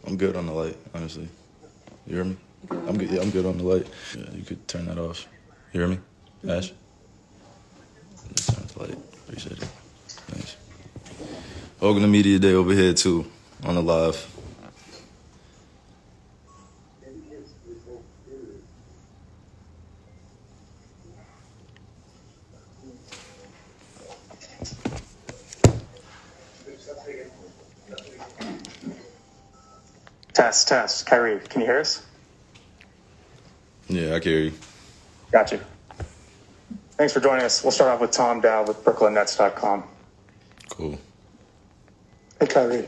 I'm good on the light, honestly. You hear me? I'm good. Yeah, I'm good on the light. Yeah, you could turn that off. You hear me, Ash? Just turn the light. Appreciate it. Thanks. Hogan the Media Day over here too, on the live. Test. Kyrie, can you hear us? Yeah, I can hear you. Got you. Thanks for joining us. We'll start off with Tom Dow with BrooklynNets.com. Cool. Hey, Kyrie.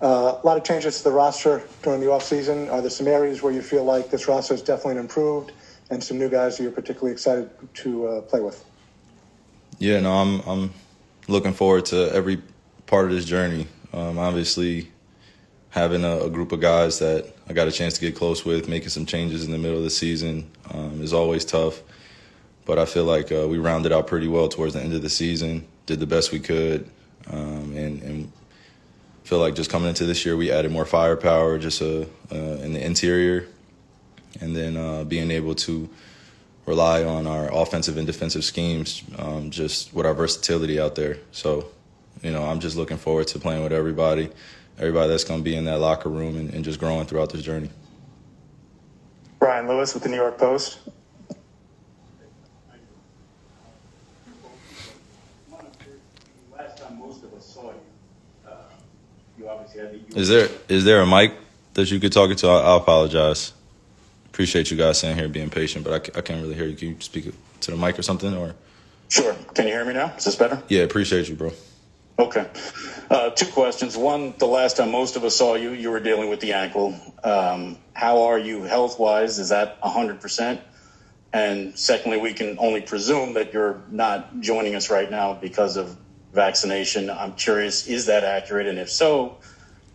A lot of changes to the roster during the offseason. Are there some areas where you feel like this roster is definitely improved and some new guys that you're particularly excited to play with? Yeah, no, I'm looking forward to every part of this journey. Obviously, having a group of guys that I got a chance to get close with, making some changes in the middle of the season is always tough. But I feel like we rounded out pretty well towards the end of the season, did the best we could, and feel like just coming into this year, we added more firepower just in the interior, and then being able to rely on our offensive and defensive schemes, just with our versatility out there. So, I'm just looking forward to playing with everybody that's going to be in that locker room and just growing throughout this journey. Brian Lewis with the New York Post. Last time most of us saw you, you obviously had the. Is there a mic that you could talk into? I apologize. Appreciate you guys sitting here being patient, but I can't really hear you. Can you speak to the mic or something? Or Sure. Can you hear me now? Is this better? Yeah, appreciate you, bro. Okay. Two questions. One, the last time most of us saw you, you were dealing with the ankle. How are you health-wise? Is that 100%? And secondly, we can only presume that you're not joining us right now because of vaccination. I'm curious, is that accurate? And if so,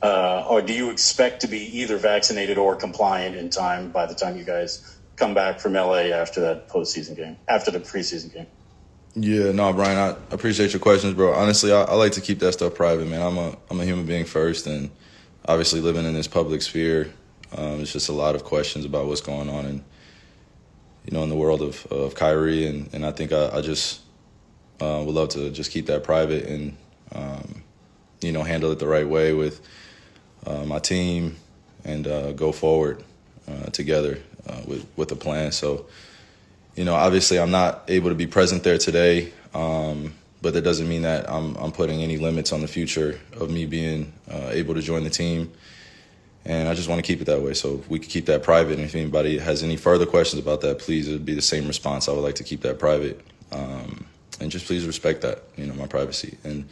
or do you expect to be either vaccinated or compliant in time by the time you guys come back from LA after that postseason game, after the preseason game? Yeah, no, Brian, I appreciate your questions, bro. Honestly, I like to keep that stuff private, man. I'm a human being first, and obviously living in this public sphere, it's just a lot of questions about what's going on and in the world of Kyrie, and I think I just would love to just keep that private and handle it the right way with my team and go forward together with a plan. So. Obviously I'm not able to be present there today, but that doesn't mean that I'm putting any limits on the future of me being able to join the team. And I just want to keep it that way. So if we could keep that private, and if anybody has any further questions about that, please, it would be the same response. I would like to keep that private. And just please respect that, my privacy. And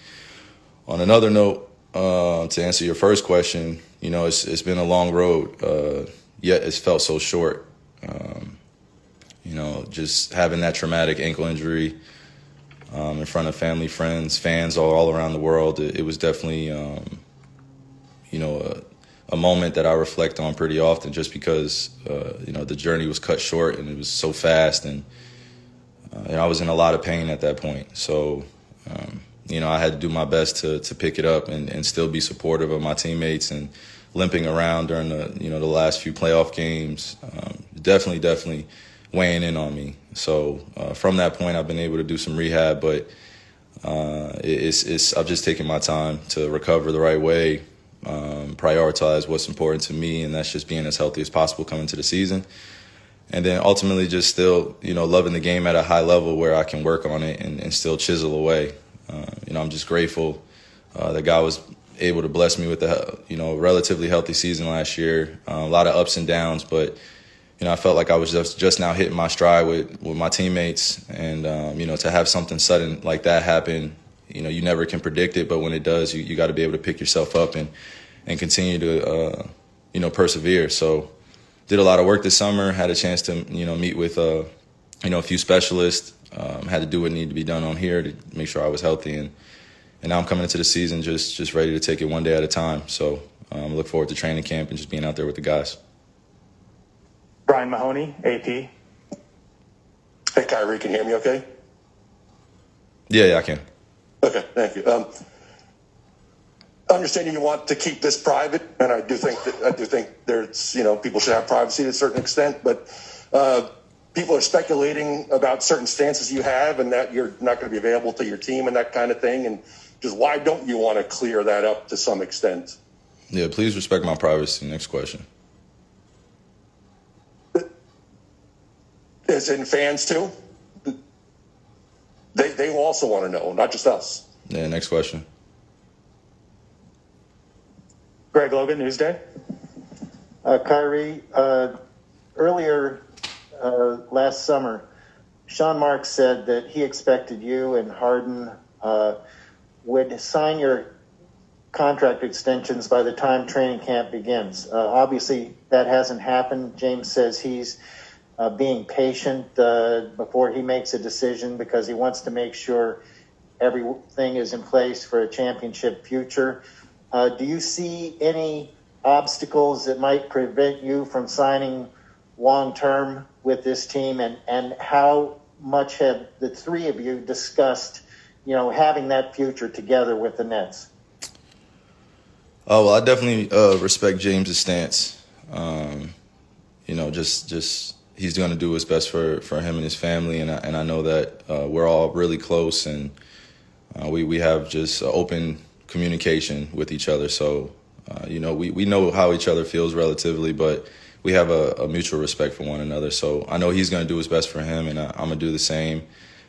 on another note, to answer your first question, it's been a long road, yet it's felt so short. Just having that traumatic ankle injury in front of family, friends, fans all around the world, it was definitely, a moment that I reflect on pretty often just because, the journey was cut short and it was so fast. And I was in a lot of pain at that point. So, I had to do my best to pick it up and still be supportive of my teammates and limping around during the last few playoff games. Definitely weighing in on me. So from that point, I've been able to do some rehab, but I've just taken my time to recover the right way, prioritize what's important to me, and that's just being as healthy as possible coming to the season. And then ultimately just still, loving the game at a high level where I can work on it and still chisel away. I'm just grateful that God was able to bless me with a relatively healthy season last year. A lot of ups and downs, but I felt like I was just now hitting my stride with my teammates, and to have something sudden like that happen, you never can predict it, but when it does, you got to be able to pick yourself up and continue to persevere. So, did a lot of work this summer. Had a chance to meet with a few specialists. Had to do what needed to be done on here to make sure I was healthy, and now I'm coming into the season just ready to take it one day at a time. So, I look forward to training camp and just being out there with the guys. Brian Mahoney, AP. Hey, Kyrie, can you hear me okay? Yeah, I can. Okay, thank you. understanding you want to keep this private, and I do think there's, people should have privacy to a certain extent, but people are speculating about certain stances you have and that you're not going to be available to your team and that kind of thing. And just why don't you want to clear that up to some extent? Yeah, please respect my privacy. Next question. As in fans too? They also want to know, not just us. Yeah, next question. Greg Logan, Newsday. Kyrie, earlier last summer, Sean Marks said that he expected you and Harden would sign your contract extensions by the time training camp begins. Obviously, that hasn't happened. James says he's being patient before he makes a decision because he wants to make sure everything is in place for a championship future. Do you see any obstacles that might prevent you from signing long-term with this team? And how much have the three of you discussed, having that future together with the Nets? Oh, well, I definitely respect James's stance. Just he's going to do what's best for him and his family, and I know that we're all really close, and we have just open communication with each other. So, we know how each other feels relatively, but we have a mutual respect for one another. So I know he's going to do what's best for him, and I'm going to do the same.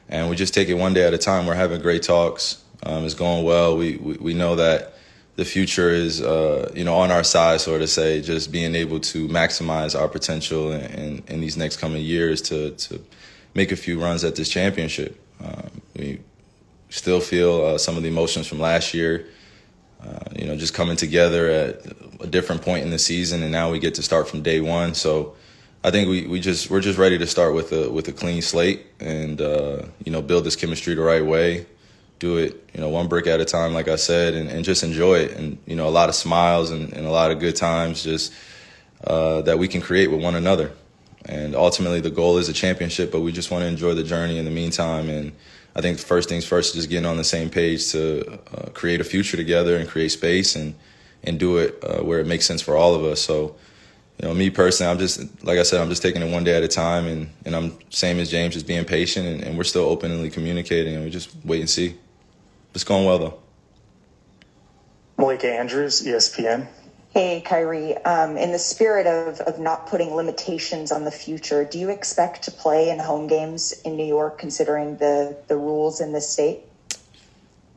And we just take it one day at a time. We're having great talks. It's going well. We know that the future is, on our side, so to say, just being able to maximize our potential in these next coming years to make a few runs at this championship. We still feel some of the emotions from last year, just coming together at a different point in the season, and now we get to start from day one. So I think we're just ready to start with a clean slate and build this chemistry the right way. Do it, one brick at a time, like I said, and just enjoy it. And, a lot of smiles and a lot of good times just that we can create with one another. And ultimately the goal is a championship, but we just want to enjoy the journey in the meantime. And I think the first things first is just getting on the same page to create a future together and create space and do it where it makes sense for all of us. So, me personally, I'm just taking it one day at a time, and I'm same as James, just being patient, and we're still openly communicating, and we just wait and see. It's going well, though. Malika Andrews, ESPN. Hey, Kyrie. In the spirit of not putting limitations on the future, do you expect to play in home games in New York, considering the rules in this state?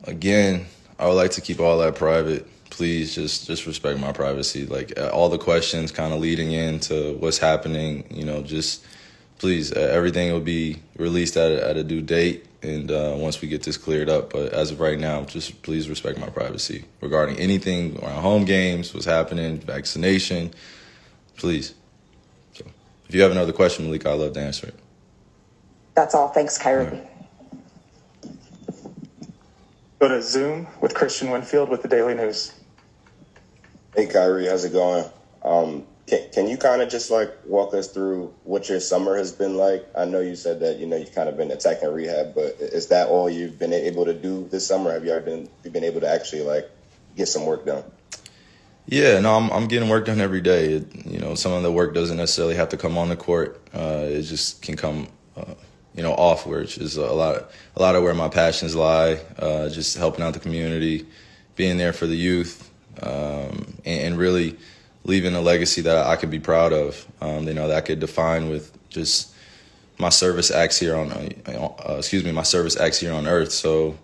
Again, I would like to keep all that private. Please just respect my privacy. Like all the questions kind of leading into what's happening, just please, everything will be released at a due date. And once we get this cleared up, but as of right now, just please respect my privacy regarding anything around home games, what's happening, vaccination, please. So if you have another question, Malika, I'd love to answer it. That's all. Thanks, Kyrie. All right. Go to Zoom with Christian Winfield with the Daily News. Hey, Kyrie, how's it going? Can you kind of just walk us through what your summer has been like? I know you said that, you've kind of been attacking rehab, but is that all you've been able to do this summer? Have you been able to actually get some work done? Yeah, no, I'm getting work done every day. Some of the work doesn't necessarily have to come on the court. It just can come, off, which is a lot of where my passions lie. Just helping out the community, being there for the youth, and really leaving a legacy that I could be proud of. That I could define with just my service acts here on earth. So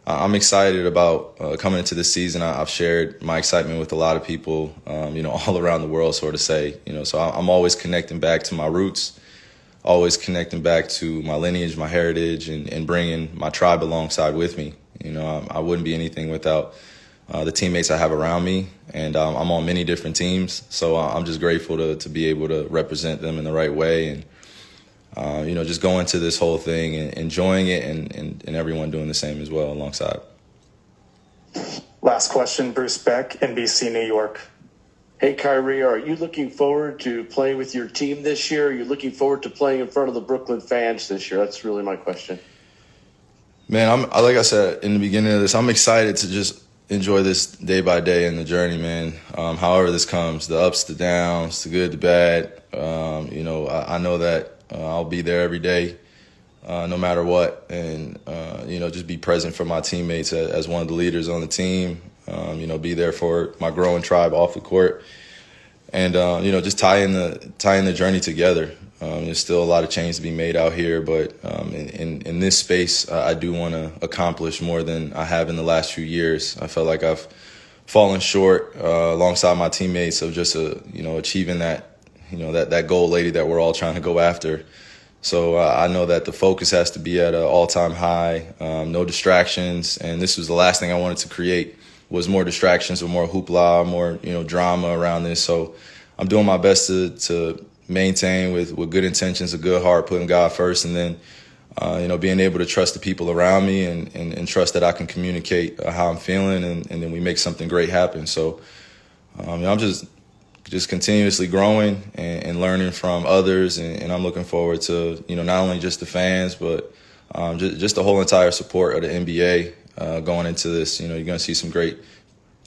I'm excited about coming into this season. I've shared my excitement with a lot of people, all around the world, sort of say. So I'm always connecting back to my roots, always connecting back to my lineage, my heritage, and bringing my tribe alongside with me. I wouldn't be anything without the teammates I have around me, and I'm on many different teams, so I'm just grateful to be able to represent them in the right way, and just go into this whole thing and enjoying it, and everyone doing the same as well alongside. Last question, Bruce Beck, NBC New York. Hey, Kyrie, are you looking forward to playing with your team this year? Are you looking forward to playing in front of the Brooklyn fans this year? That's really my question. Man, like I said in the beginning of this, I'm excited to just enjoy this day by day in the journey, man. However this comes, the ups, the downs, the good, the bad. I know that I'll be there every day, no matter what, and just be present for my teammates as one of the leaders on the team. Be there for my growing tribe off the court, and just tie in the journey together. There's still a lot of change to be made out here, but in this space, I do want to accomplish more than I have in the last few years. I felt like I've fallen short alongside my teammates of just achieving that goal lady that we're all trying to go after. So I know that the focus has to be at an all-time high, no distractions, and this was the last thing I wanted to create was more distractions or more hoopla, more drama around this. So I'm doing my best to maintain with good intentions, a good heart, putting God first, and then being able to trust the people around me and trust that I can communicate how I'm feeling, and then we make something great happen. So I'm just continuously growing and learning from others, and I'm looking forward to not only just the fans, but just the whole entire support of the NBA going into this. You're going to see some great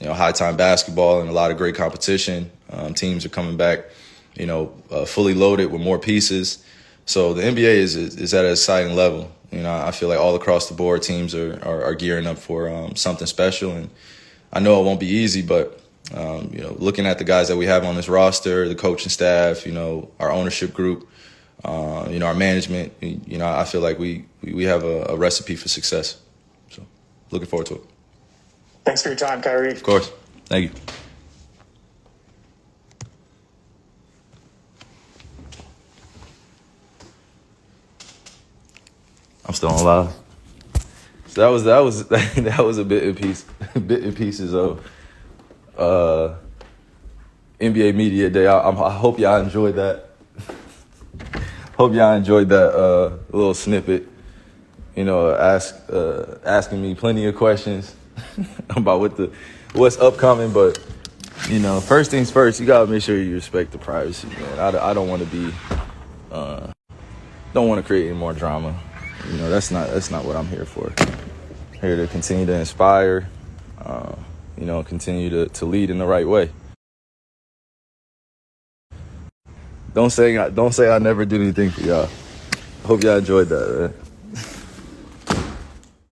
high time basketball and a lot of great competition. Teams are coming back fully loaded with more pieces. So the NBA is at an exciting level. I feel like all across the board teams are gearing up for something special, and I know it won't be easy, but looking at the guys that we have on this roster, the coaching staff, our ownership group, our management, I feel like we have a recipe for success. So looking forward to it. Thanks for your time, Kyrie. Of course. Thank you. I'm still on live. So that was that was a bit in pieces of NBA Media Day. I hope y'all enjoyed that. Hope y'all enjoyed that little snippet. Asking me plenty of questions about what's upcoming, but first things first, you gotta make sure you respect the privacy, man. I don't want to be don't want to create any more drama. That's not what I'm here for. I'm here to continue to inspire, continue to lead in the right way. Don't say I never did anything for y'all. Hope y'all enjoyed that, man.